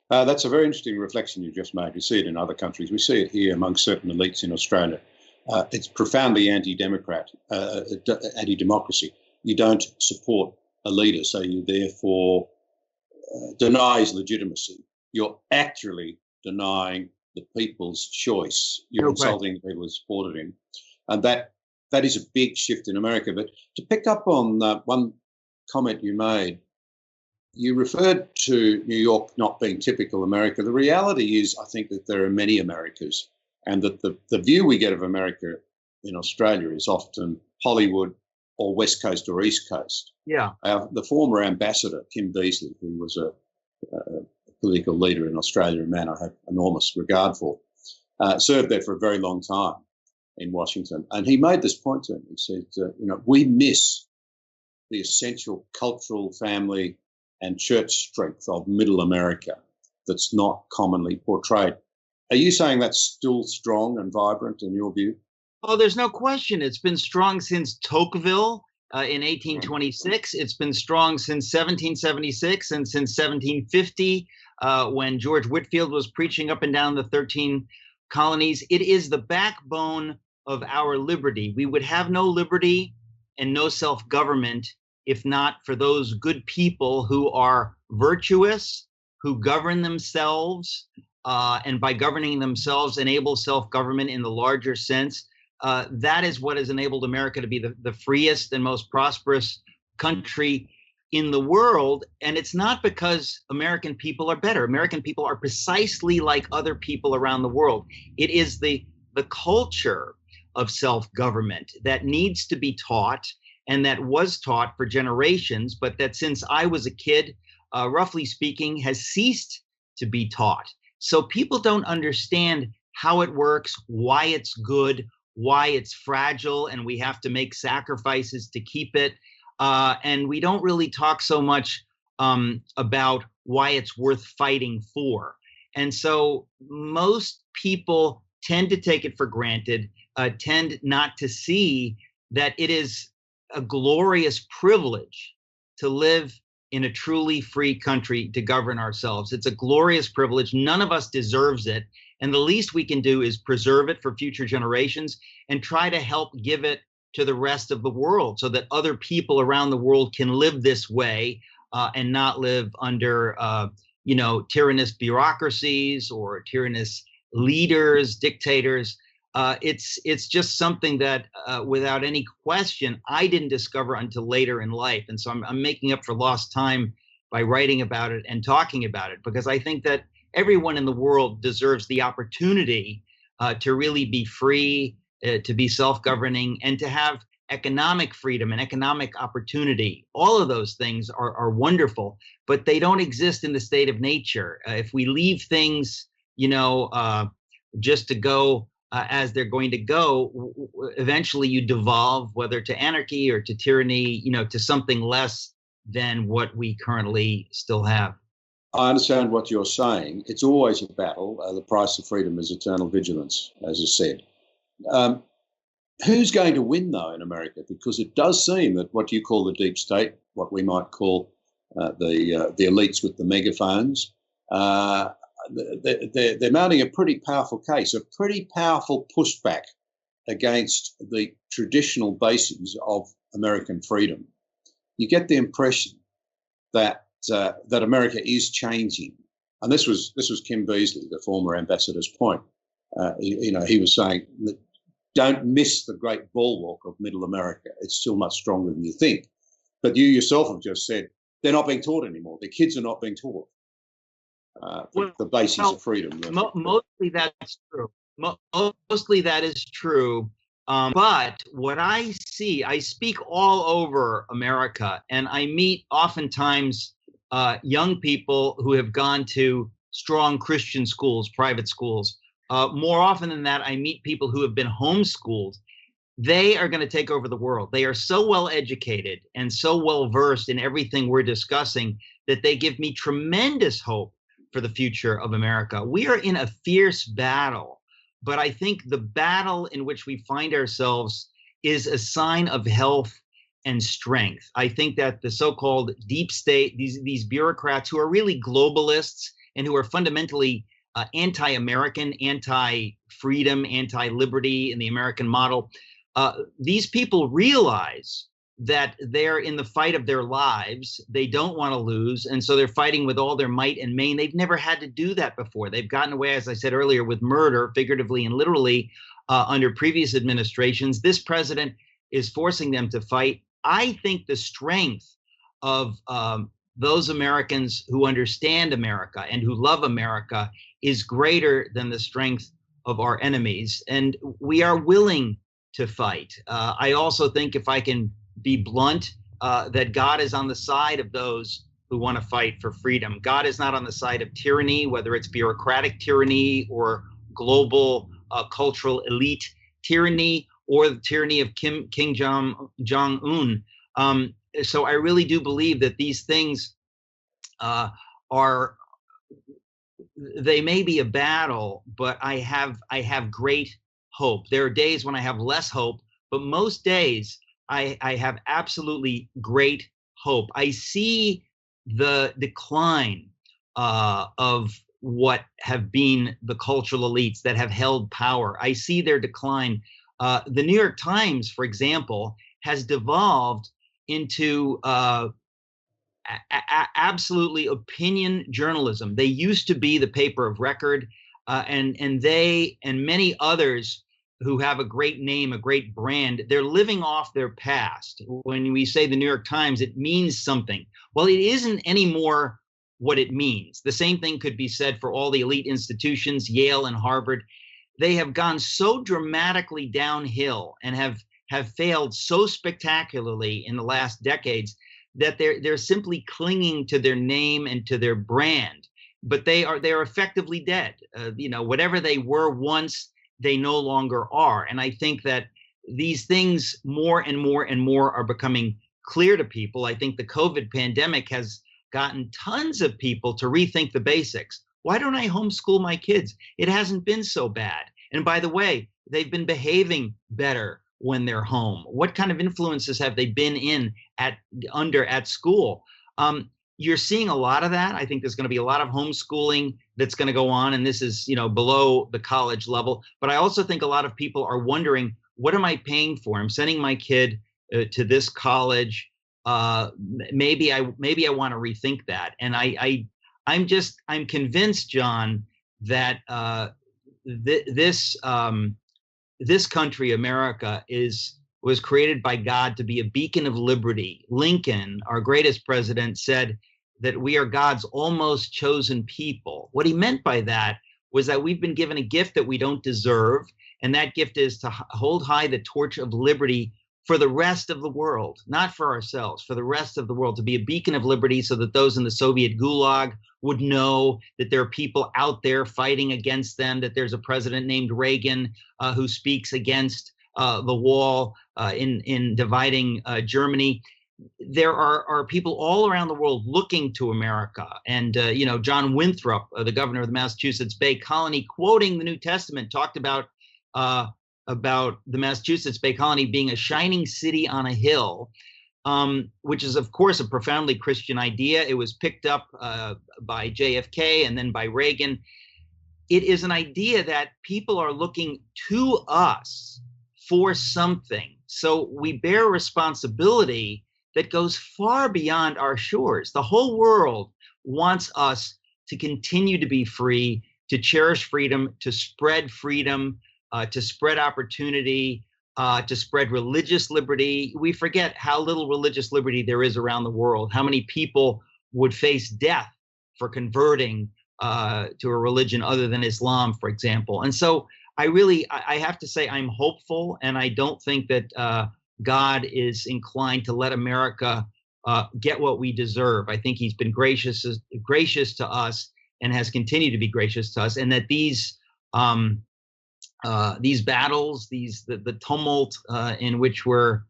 That's a very interesting reflection you just made. We see it in other countries. We see it here among certain elites in Australia. It's profoundly anti-democracy. You don't support a leader, so you therefore deny his legitimacy. You're actually denying the people's choice. You're insulting the people who supported him. And that is a big shift in America. But to pick up on one comment you made, you referred to New York not being typical America. The reality is, I think, that there are many Americas, and that the view we get of America in Australia is often Hollywood or West Coast or East Coast. Yeah. The former ambassador, Kim Beazley, who was a political leader in Australia, a man I have enormous regard for, served there for a very long time in Washington. And he made this point to him. He said, we miss the essential cultural, family and church strength of middle America that's not commonly portrayed. Are you saying that's still strong and vibrant in your view? Oh, there's no question. It's been strong since Tocqueville in 1826. It's been strong since 1776 and since 1750 when George Whitefield was preaching up and down the 13 colonies. It is the backbone of our liberty. We would have no liberty and no self-government if not for those good people who are virtuous, who govern themselves, and by governing themselves enable self-government in the larger sense. That is what has enabled America to be the freest and most prosperous country in the world. And it's not because American people are better. American people are precisely like other people around the world. It is the culture of self-government that needs to be taught, and that was taught for generations, but that since I was a kid, roughly speaking, has ceased to be taught. So people don't understand how it works, why it's good, why it's fragile, and we have to make sacrifices to keep it. And we don't really talk so much about why it's worth fighting for. And so most people tend to take it for granted, tend not to see that it is a glorious privilege to live in a truly free country, to govern ourselves. It's a glorious privilege. None of us deserves it. And the least we can do is preserve it for future generations and try to help give it to the rest of the world so that other people around the world can live this way and not live under, tyrannous bureaucracies or tyrannous leaders, dictators. It's just something that, without any question, I didn't discover until later in life. And so I'm making up for lost time by writing about it and talking about it, because I think that everyone in the world deserves the opportunity to really be free, to be self-governing, and to have economic freedom and economic opportunity. All of those things are wonderful, but they don't exist in the state of nature. If we leave things, just to go as they're going to go, eventually you devolve, whether to anarchy or to tyranny, to something less than what we currently still have. I understand what you're saying. It's always a battle. The price of freedom is eternal vigilance, as is said. Who's going to win, though, in America? Because it does seem that what you call the deep state, what we might call the elites with the megaphones, they're mounting a pretty powerful case, a pretty powerful pushback against the traditional bases of American freedom. You get the impression that America is changing, and this was Kim Beazley, the former ambassador's point. He was saying that don't miss the great bulwark of Middle America. It's still much stronger than you think. But you yourself have just said they're not being taught anymore. The kids are not being taught the basis of freedom. Mostly that's true. Mostly that is true. But what I see, I speak all over America, and I meet oftentimes young people who have gone to strong Christian schools, private schools. More often than that, I meet people who have been homeschooled. They are going to take over the world. They are so well educated and so well versed in everything we're discussing that they give me tremendous hope for the future of America. We are in a fierce battle, but I think the battle in which we find ourselves is a sign of health and strength. I think that the so-called deep state, these bureaucrats who are really globalists and who are fundamentally anti-American, anti-freedom, anti-liberty in the American model, these people realize that they're in the fight of their lives. They don't want to lose, and so they're fighting with all their might and main. They've never had to do that before. They've gotten away, as I said earlier, with murder, figuratively and literally, under previous administrations. This president is forcing them to fight. I think the strength of those Americans who understand America and who love America is greater than the strength of our enemies, and we are willing to fight. I also think, if I can be blunt, that God is on the side of those who want to fight for freedom. God is not on the side of tyranny, whether it's bureaucratic tyranny or global cultural elite tyranny or the tyranny of King Jong-un. So I really do believe that these things they may be a battle, but I have great hope. There are days when I have less hope, but most days I have absolutely great hope. I see the decline of what have been the cultural elites that have held power. I see their decline. The New York Times, for example, has devolved into absolutely opinion journalism. They used to be the paper of record, and they and many others who have a great name, a great brand, they're living off their past. When we say the New York Times, it means something. Well, it isn't anymore what it means. The same thing could be said for all the elite institutions, Yale and Harvard. They have gone so dramatically downhill and have failed so spectacularly in the last decades that they're simply clinging to their name and to their brand. But they're effectively dead. Whatever they were once, they no longer are. And I think that these things more and more and more are becoming clear to people. I think the COVID pandemic has gotten tons of people to rethink the basics. Why don't I homeschool my kids? It hasn't been so bad. And by the way, they've been behaving better when they're home. What kind of influences have they been under at school? You're seeing a lot of that. I think there's going to be a lot of homeschooling that's going to go on, and this is, below the college level. But I also think a lot of people are wondering, what am I paying for? I'm sending my kid to this college. Maybe I want to rethink that. And I'm convinced, John, that this country, America, was created by God to be a beacon of liberty. Lincoln, our greatest president, said that we are God's almost chosen people. What he meant by that was that we've been given a gift that we don't deserve, and that gift is to hold high the torch of liberty for the rest of the world, not for ourselves, for the rest of the world, to be a beacon of liberty so that those in the Soviet gulag would know that there are people out there fighting against them, that there's a president named Reagan who speaks against the wall in dividing Germany. There are people all around the world looking to America. And, John Winthrop, the governor of the Massachusetts Bay Colony, quoting the New Testament, talked about the Massachusetts Bay Colony being a shining city on a hill, which is, of course, a profoundly Christian idea. It was picked up by JFK and then by Reagan. It is an idea that people are looking to us for something. So we bear a responsibility that goes far beyond our shores. The whole world wants us to continue to be free, to cherish freedom, to spread opportunity, to spread religious liberty. We forget how little religious liberty there is around the world, how many people would face death for converting to a religion other than Islam, for example. And so I have to say I'm hopeful, and I don't think that God is inclined to let America get what we deserve. I think he's been gracious to us and has continued to be gracious to us, and that these battles, the tumult in which we're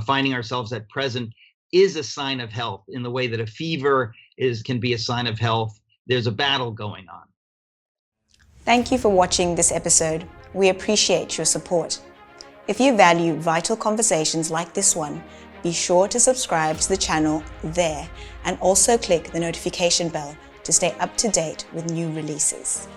finding ourselves at present is a sign of health, in the way that a fever can be a sign of health. There's a battle going on. Thank you for watching this episode. We appreciate your support. If you value vital conversations like this one, be sure to subscribe to the channel there, and also click the notification bell to to stay up to date with new releases.